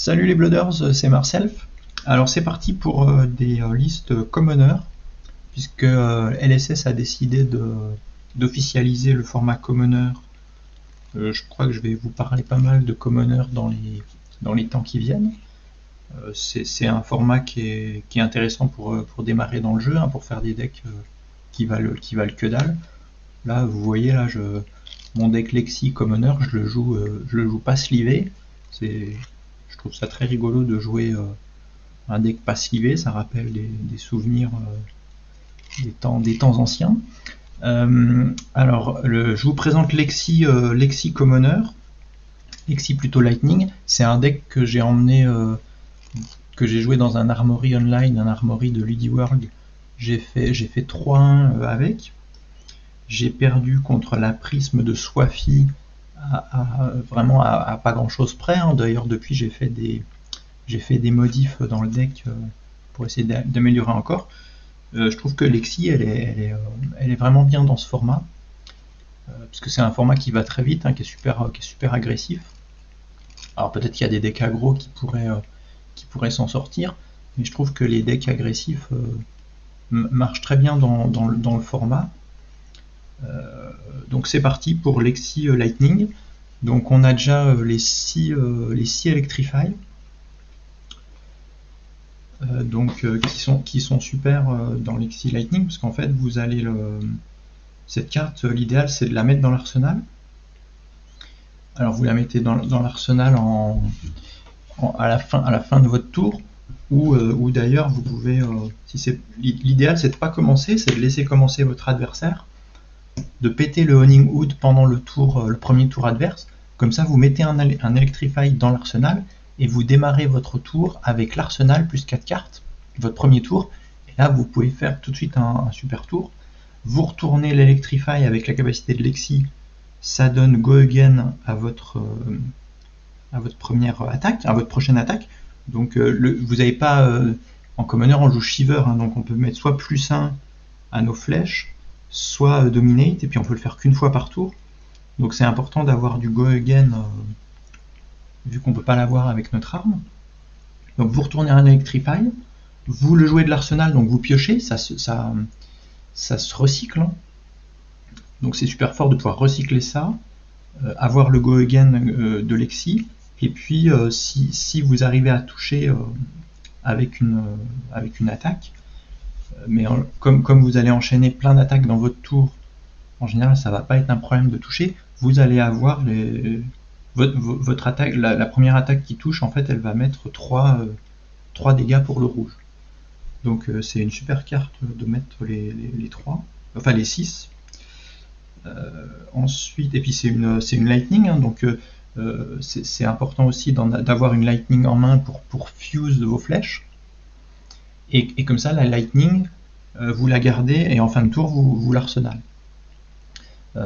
Salut les Blooders, c'est Marcel. Alors c'est parti pour des listes commoner, puisque LSS a décidé d'officialiser le format commoner. Je crois que je vais vous parler pas mal de commoner dans les temps qui viennent. C'est un format qui est intéressant pour démarrer dans le jeu, pour faire des decks qui valent que dalle. Là, vous voyez, là, mon deck Lexi commoner, je le joue pas slivé. Je trouve ça très rigolo de jouer un deck pas slivé, ça rappelle des souvenirs des temps anciens. Alors, je vous présente Lexi commoner, Lexi plutôt Lightning. C'est un deck que j'ai emmené, que j'ai joué dans un Armory online, un Armory de Ludiworld. J'ai fait 3-1 avec. J'ai perdu contre la Prisme de Swafi vraiment à pas grand chose près. D'ailleurs, depuis, j'ai fait des modifs dans le deck pour essayer d'améliorer encore. Je trouve que Lexi, elle est vraiment bien dans ce format, parce que c'est un format qui va très vite, qui est super agressif. Alors peut-être qu'il y a des decks aggro qui pourraient s'en sortir, mais je trouve que les decks agressifs marchent très bien dans le format. Donc c'est parti pour Lexi Lightning. Donc on a déjà les 6 Electrify, qui sont super dans Lexi Lightning, parce qu'en fait vous allez cette carte, l'idéal c'est de la mettre dans l'arsenal. Alors vous la mettez dans l'arsenal à la fin de votre tour, ou d'ailleurs vous pouvez, l'idéal c'est de pas commencer, c'est de laisser commencer votre adversaire, de péter le Honing Hood pendant le premier tour adverse. Comme ça vous mettez un Electrify dans l'arsenal et vous démarrez votre tour avec l'arsenal plus 4 cartes, votre premier tour, et là vous pouvez faire tout de suite un super tour. Vous retournez l'Electrify avec la capacité de Lexi, ça donne Go Again à votre première attaque, à votre prochaine attaque. Donc vous n'avez pas, en commoner on joue Shiver, donc on peut mettre soit +1 à nos flèches, soit Dominate, et puis on peut le faire qu'une fois par tour. Donc c'est important d'avoir du Go Again, vu qu'on ne peut pas l'avoir avec notre arme. Donc vous retournez un Electrify, vous le jouez de l'arsenal, donc vous piochez, ça se recycle. Donc c'est super fort de pouvoir recycler ça, avoir le Go Again de Lexi, et puis si vous arrivez à toucher avec une attaque, mais comme vous allez enchaîner plein d'attaques dans votre tour, en général ça va pas être un problème de toucher, vous allez avoir votre attaque, la première attaque qui touche, en fait elle va mettre 3 dégâts pour le rouge. Donc c'est une super carte de mettre les 3, enfin les 6. Ensuite, et puis c'est une lightning, donc c'est important aussi d'avoir une lightning en main pour fuse vos flèches. Et comme ça, la lightning, vous la gardez et en fin de tour, vous l'arsenal.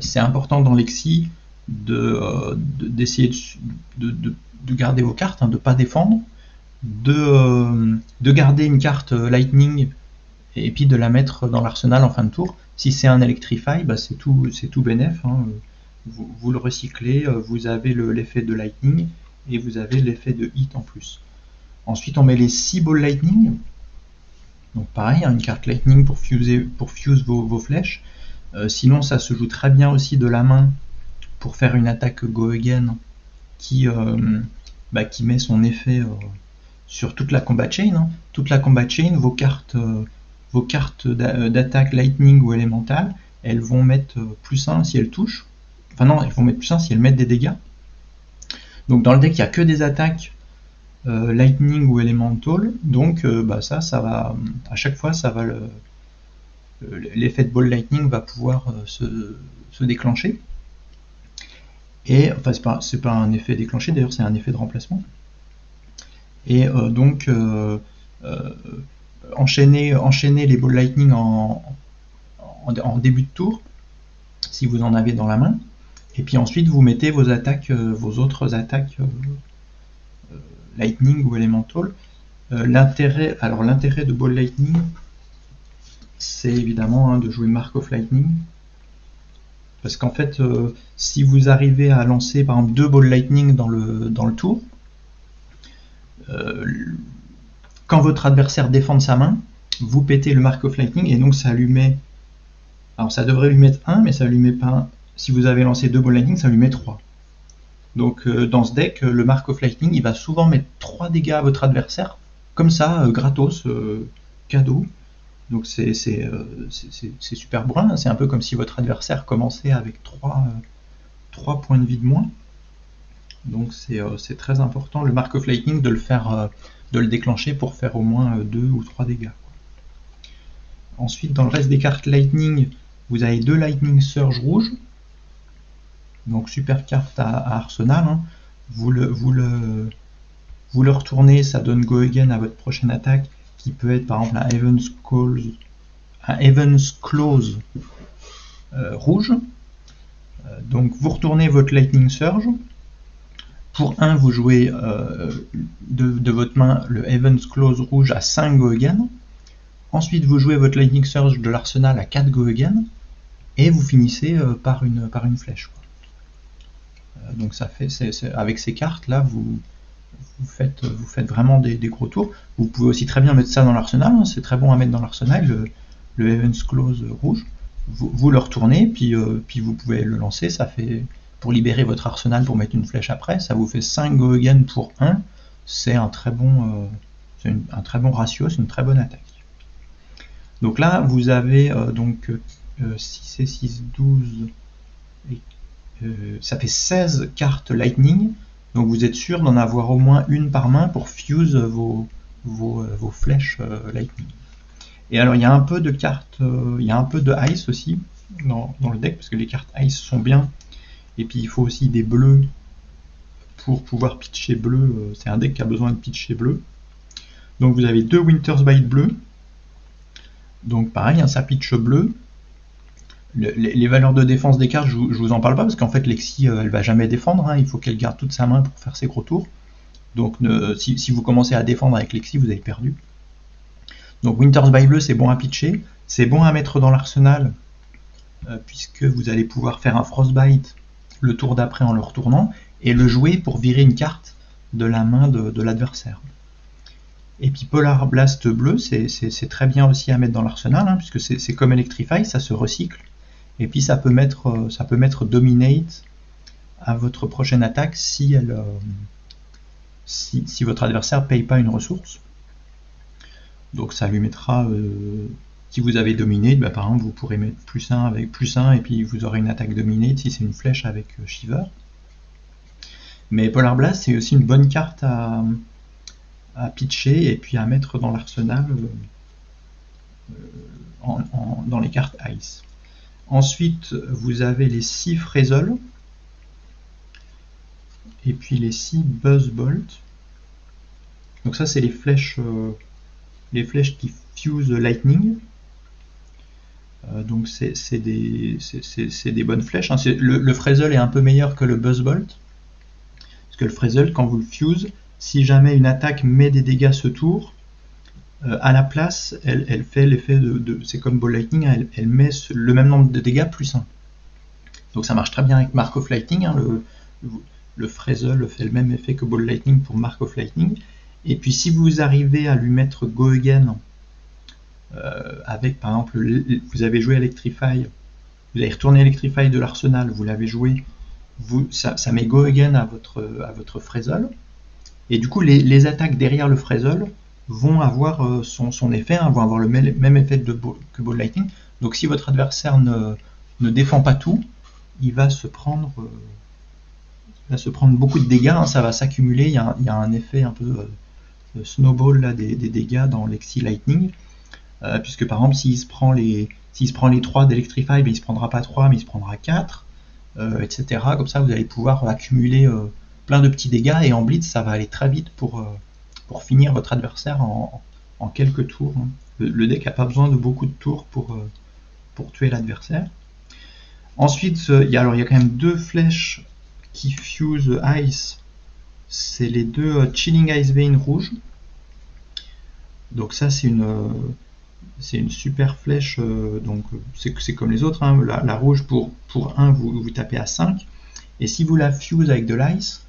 C'est important dans Lexi d'essayer de garder vos cartes, de ne pas défendre, de garder une carte lightning et puis de la mettre dans l'arsenal en fin de tour. Si c'est un Electrify, c'est tout bénef. Vous le recyclez, vous avez l'effet de lightning et vous avez l'effet de hit en plus. Ensuite on met les 6 balles lightning. Donc pareil, une carte lightning pour fuse vos flèches. Sinon ça se joue très bien aussi de la main pour faire une attaque Go Again qui met son effet sur toute la combat chain. Toute la combat chain, vos cartes d'attaque lightning ou élémentale, elles vont mettre +1 si elles touchent. Enfin non, elles vont mettre +1 si elles mettent des dégâts. Donc dans le deck il n'y a que des attaques lightning ou elemental, donc ça va, à chaque fois ça va l'effet de ball lightning va pouvoir se déclencher. Et enfin c'est pas un effet déclenché, d'ailleurs c'est un effet de remplacement. Et donc enchaîner les balls lightning en début de tour si vous en avez dans la main, et puis ensuite vous mettez vos autres attaques lightning ou elemental. L'intérêt de ball lightning, c'est évidemment de jouer Mark of Lightning, parce qu'en fait si vous arrivez à lancer par exemple 2 balls lightning dans le tour, quand votre adversaire défend de sa main, vous pétez le Mark of Lightning et donc ça lui met... Alors ça devrait lui mettre 1, mais ça lui met pas 1. Si vous avez lancé 2 Ball Lightning, ça lui met 3. Donc dans ce deck, le Mark of Lightning, il va souvent mettre 3 dégâts à votre adversaire, comme ça, gratos, cadeau. Donc c'est super bourrin, c'est un peu comme si votre adversaire commençait avec 3 points de vie de moins. Donc c'est très important, le Mark of Lightning, de le déclencher pour faire au moins 2 ou 3 dégâts. Ensuite, dans le reste des cartes Lightning, vous avez 2 Lightning Surge rouges. Donc super carte à arsenal. Hein. Vous le retournez, ça donne Go Again à votre prochaine attaque, qui peut être par exemple un Heaven's Claws rouge. Donc vous retournez votre Lightning Surge. Pour 1, vous jouez de votre main le Heaven's Claws rouge à 5 Go Again. Ensuite, vous jouez votre Lightning Surge de l'arsenal à 4 Go Again. Et vous finissez par une flèche. Donc ça fait, avec ces cartes là, vous faites vraiment des gros tours. Vous pouvez aussi très bien mettre ça dans l'arsenal, hein, c'est très bon à mettre dans l'arsenal, le Heaven's Claws rouge. Vous le retournez, puis vous pouvez le lancer, ça fait, pour libérer votre arsenal pour mettre une flèche après, ça vous fait 5 Go Again pour 1, c'est un très bon ratio, c'est une très bonne attaque. Donc là, vous avez 6 et 6, 12, ça fait 16 cartes Lightning, donc vous êtes sûr d'en avoir au moins une par main pour fuse vos flèches Lightning. Et alors il y a un peu de cartes, il y a un peu de Ice aussi dans le deck, parce que les cartes Ice sont bien, et puis il faut aussi des bleus pour pouvoir pitcher bleu, c'est un deck qui a besoin de pitcher bleu. Donc vous avez 2 Winter's Bite bleu, donc pareil, hein, ça pitch bleu. Les valeurs de défense des cartes, je vous en parle pas, parce qu'en fait Lexi, elle va jamais défendre, hein, il faut qu'elle garde toute sa main pour faire ses gros tours. Donc si vous commencez à défendre avec Lexi, vous avez perdu. Donc Winter's Bite bleu, c'est bon à pitcher, c'est bon à mettre dans l'arsenal, puisque vous allez pouvoir faire un Frostbite le tour d'après en le retournant, et le jouer pour virer une carte de la main de l'adversaire. Et puis Polar Blast bleu, c'est très bien aussi à mettre dans l'arsenal, hein, puisque c'est comme Electrify, ça se recycle. Et puis ça peut mettre Dominate à votre prochaine attaque si votre adversaire ne paye pas une ressource. Donc ça lui mettra, si vous avez Dominate, bah, par exemple vous pourrez mettre +1 avec +1 et puis vous aurez une attaque Dominate si c'est une flèche avec Shiver. Mais Polar Blast, c'est aussi une bonne carte à pitcher et puis à mettre dans l'arsenal dans les cartes Ice. Ensuite, vous avez les 6 Frazzle et puis les 6 Buzzbolt. Donc ça, c'est les flèches qui fuse Lightning. Donc c'est des bonnes flèches. Hein. Le Frazzle est un peu meilleur que le Buzzbolt. Parce que le Frazzle, quand vous le fuse, si jamais une attaque met des dégâts ce tour, à la place, elle fait l'effet c'est comme Ball Lightning, hein, elle met le même nombre de dégâts +1. Donc ça marche très bien avec Mark of Lightning, hein, le Frazzle fait le même effet que Ball Lightning pour Mark of Lightning. Et puis si vous arrivez à lui mettre Go Again, avec par exemple, vous avez joué Electrify, vous avez retourné Electrify de l'arsenal, vous l'avez joué, ça met Go Again à votre Frazzle, et du coup les attaques derrière le Frazzle vont avoir son effet, hein, vont avoir le même effet que Ball Lightning. Donc si votre adversaire ne défend pas tout, il va se prendre beaucoup de dégâts, hein, ça va s'accumuler, il y a un effet un peu snowball là, des dégâts dans Lexi Lightning, puisque par exemple s'il se prend les 3 d'Electrify, ben, il ne se prendra pas 3 mais il se prendra 4, etc. Comme ça vous allez pouvoir accumuler plein de petits dégâts, et en blitz ça va aller très vite pour finir votre adversaire en quelques tours. Hein. Le deck n'a pas besoin de beaucoup de tours pour tuer l'adversaire. Ensuite, il y a quand même 2 flèches qui fuse Ice. C'est les 2 Chilling Ice Vein rouges. Donc ça c'est une super flèche, donc c'est comme les autres, hein. La rouge pour 1 vous tapez à 5, et si vous la fuse avec de l'ice,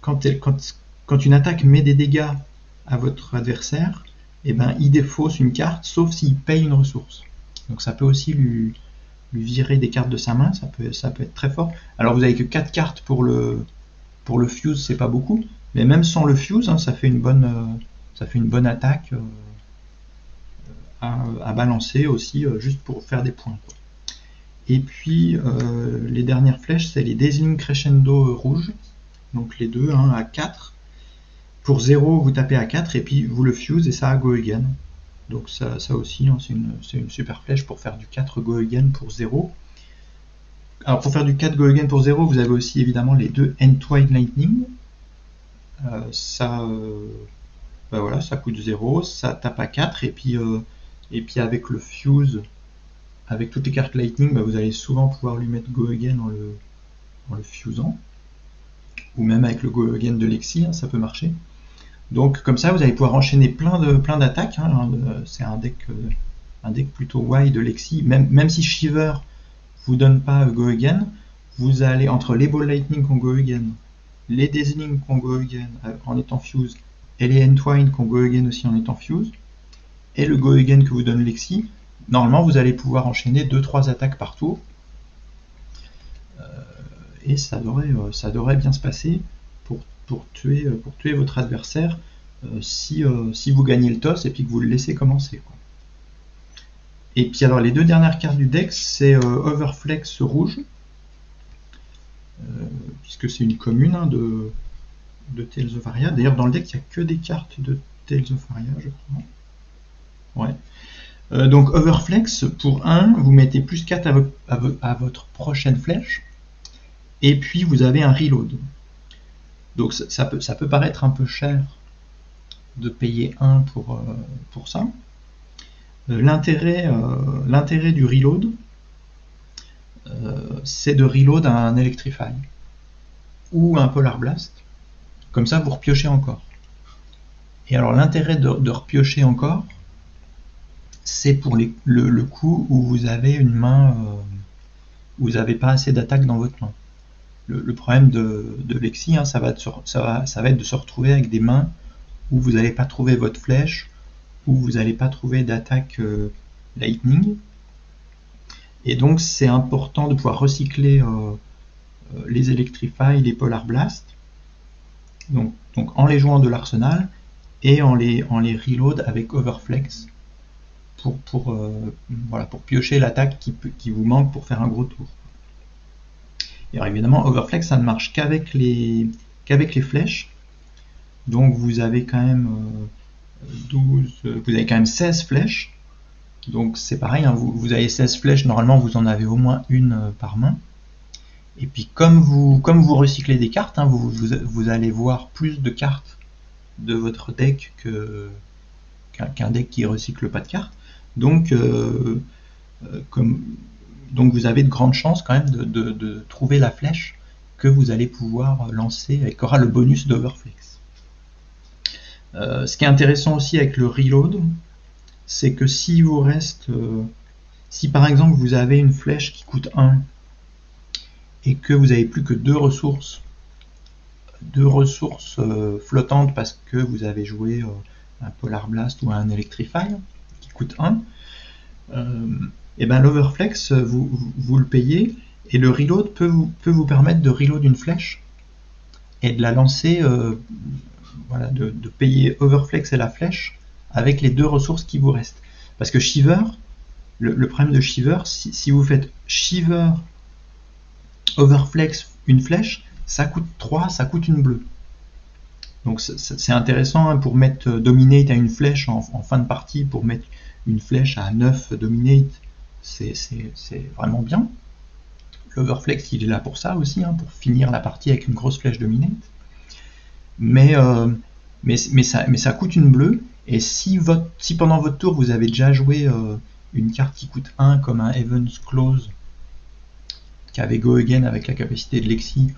quand une attaque met des dégâts à votre adversaire, eh ben, il défausse une carte, sauf s'il paye une ressource. Donc ça peut aussi lui virer des cartes de sa main, ça peut être très fort. Alors vous avez que 4 cartes pour le fuse, c'est pas beaucoup, mais même sans le fuse, hein, ça fait une bonne attaque à balancer aussi, juste pour faire des points. Et puis les dernières flèches, c'est les Dazzling Crescendo rouges, donc les deux, hein, à 4. Pour 0, vous tapez à 4, et puis vous le fuse, et ça a go again. Donc ça aussi, hein, c'est une super flèche pour faire du 4 go again pour 0. Alors pour faire du 4 go again pour 0, vous avez aussi évidemment les deux Entwined Lightning. Ben voilà, ça coûte 0, ça tape à 4, et puis avec le fuse, avec toutes les cartes Lightning, ben vous allez souvent pouvoir lui mettre go again en le fusant. Ou même avec le go again de Lexi, hein, ça peut marcher. Donc comme ça, vous allez pouvoir enchaîner plein d'attaques. Hein. C'est un deck plutôt wide de Lexi. Même si Shiver vous donne pas go again, vous allez entre les Ball Lightning qui ont go again, les Dazzling qui ont go again en étant fuse, et les Entwine qui ont go again aussi en étant fuse, et le go again que vous donne Lexi, normalement vous allez pouvoir enchaîner 2-3 attaques par tour. Et ça devrait bien se passer pour tuer votre adversaire si vous gagnez le toss et puis que vous le laissez commencer, quoi. Et puis alors les deux dernières cartes du deck, c'est Overflex rouge, puisque c'est une commune, hein, de Tales of Aria. D'ailleurs dans le deck il n'y a que des cartes de Tales of Aria, je crois. Ouais. Donc Overflex, pour 1, vous mettez plus 4 à votre prochaine flèche, et puis vous avez un reload. Donc ça peut paraître un peu cher de payer 1 pour ça. L'intérêt du reload, c'est de reload un Electrify ou un Polar Blast. Comme ça, vous repiochez encore. Et alors l'intérêt de repiocher encore, c'est pour le coup où vous avez une main, où vous n'avez pas assez d'attaque dans votre main. Le problème de Lexi, hein, ça va être de se retrouver avec des mains où vous n'allez pas trouver votre flèche, où vous n'allez pas trouver d'attaque Lightning. Et donc c'est important de pouvoir recycler les Electrify, les Polar Blast, donc en les jouant de l'arsenal, et en les reload avec Overflex, pour piocher l'attaque qui vous manque pour faire un gros tour. Et alors évidemment, Overflex, ça ne marche qu'avec les flèches. Donc vous avez quand même 16 flèches. Donc c'est pareil, hein, vous avez 16 flèches, normalement vous en avez au moins une par main. Et puis comme vous recyclez des cartes, hein, vous allez voir plus de cartes de votre deck qu'un deck qui recycle pas de cartes. Donc vous avez de grandes chances quand même de trouver la flèche que vous allez pouvoir lancer et qui aura le bonus d'Overflex. Ce qui est intéressant aussi avec le reload, c'est que si par exemple vous avez une flèche qui coûte 1 et que vous avez plus que 2 ressources flottantes parce que vous avez joué un Polar Blast ou un Electrify qui coûte 1, et ben l'Overflex, vous le payez, et le reload peut vous permettre de reload une flèche et de la lancer, de payer Overflex et la flèche avec les 2 ressources qui vous restent. Parce que Shiver, le problème de Shiver, si vous faites Shiver, Overflex, une flèche, ça coûte 3, ça coûte une bleue. Donc c'est intéressant, hein, pour mettre Dominate à une flèche en fin de partie, pour mettre une flèche à 9 Dominate, c'est vraiment bien. L'Overflex, il est là pour ça aussi, hein, pour finir la partie avec une grosse flèche Dominate. Mais ça coûte une bleue, et si pendant votre tour vous avez déjà joué une carte qui coûte 1 comme un Heaven's Clause qui avait Go Again avec la capacité de Lexi,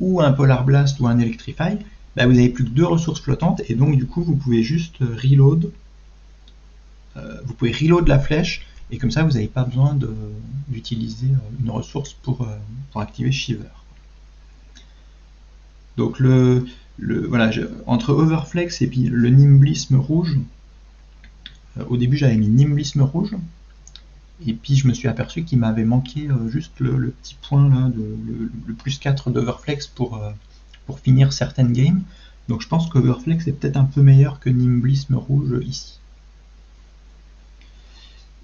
ou un Polar Blast ou un Electrify, bah vous n'avez plus que 2 ressources flottantes, et donc du coup vous pouvez juste reload. Vous pouvez reload la flèche, et comme ça vous n'avez pas besoin d'utiliser une ressource pour activer Shiver. Donc voilà, entre Overflex et puis le nimblisme rouge, au début j'avais mis nimblisme rouge, et puis je me suis aperçu qu'il m'avait manqué juste le petit point là, le plus 4 d'Overflex pour finir certaines games. Donc je pense qu'Overflex est peut-être un peu meilleur que nimblisme rouge ici.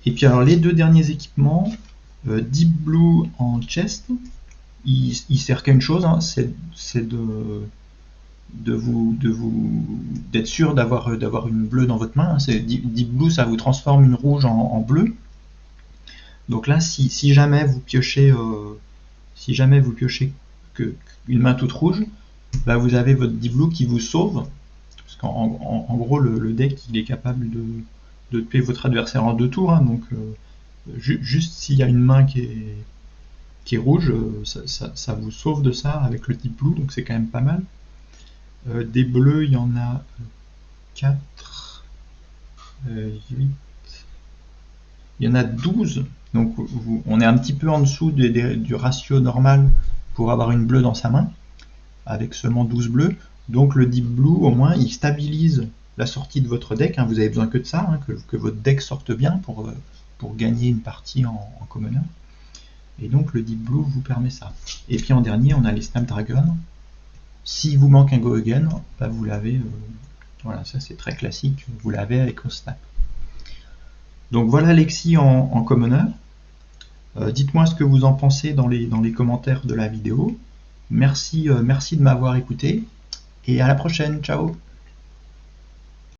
Et puis alors les deux derniers équipements, Deep Blue en chest, il sert qu'à une chose, hein, c'est d'être sûr d'avoir une bleue dans votre main. Deep Blue, ça vous transforme une rouge en bleu. Donc là, si jamais vous piochez une main toute rouge, bah vous avez votre Deep Blue qui vous sauve, parce qu'en gros le deck il est capable de tuer votre adversaire en 2 tours, hein, donc juste s'il y a une main qui est rouge, ça vous sauve de ça avec le Deep Blue, donc c'est quand même pas mal. Des bleus, il y en a 4, 8, il y en a 12, donc on est un petit peu en dessous du ratio normal pour avoir une bleue dans sa main, avec seulement 12 bleus. Donc le Deep Blue, au moins, il stabilise la sortie de votre deck, hein, vous avez besoin que de ça, hein, que votre deck sorte bien pour gagner une partie en commoner. Et donc le Deep Blue vous permet ça. Et puis en dernier, on a les Snapdragon. Si vous manque un Go Again, bah vous l'avez, voilà, ça c'est très classique, vous l'avez avec le Snap. Donc voilà Lexi en commoner. Dites-moi ce que vous en pensez dans les commentaires de la vidéo. Merci de m'avoir écouté et à la prochaine, ciao.